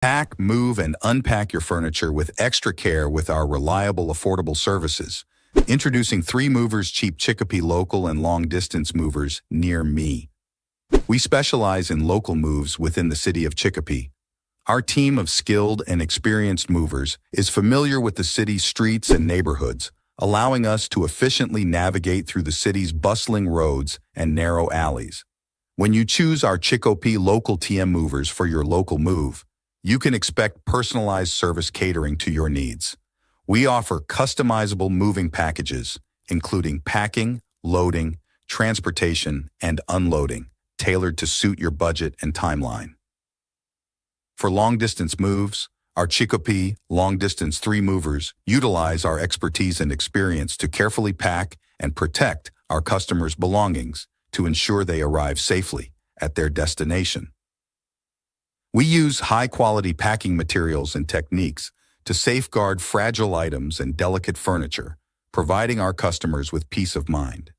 Pack, move, and unpack your furniture with extra care with our reliable, affordable services. Introducing 3 Movers Cheap Chicopee local and long-distance movers near me. We specialize in local moves within the city of Chicopee. Our team of skilled and experienced movers is familiar with the city's streets and neighborhoods, allowing us to efficiently navigate through the city's bustling roads and narrow alleys. When you choose our Chicopee local TM movers for your local move, you can expect personalized service catering to your needs. We offer customizable moving packages, including packing, loading, transportation, and unloading, tailored to suit your budget and timeline. For long-distance moves, our Chicopee long-distance 3 movers utilize our expertise and experience to carefully pack and protect our customers' belongings to ensure they arrive safely at their destination. We use high-quality packing materials and techniques to safeguard fragile items and delicate furniture, providing our customers with peace of mind.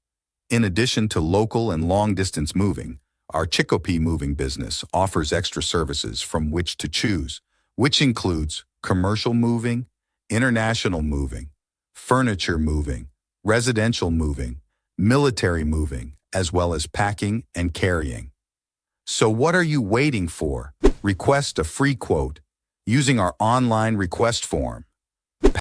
In addition to local and long-distance moving, our Chicopee moving business offers extra services from which to choose, which includes commercial moving, international moving, furniture moving, residential moving, military moving, as well as packing and carrying. So what are you waiting for? Request a free quote using our online request form.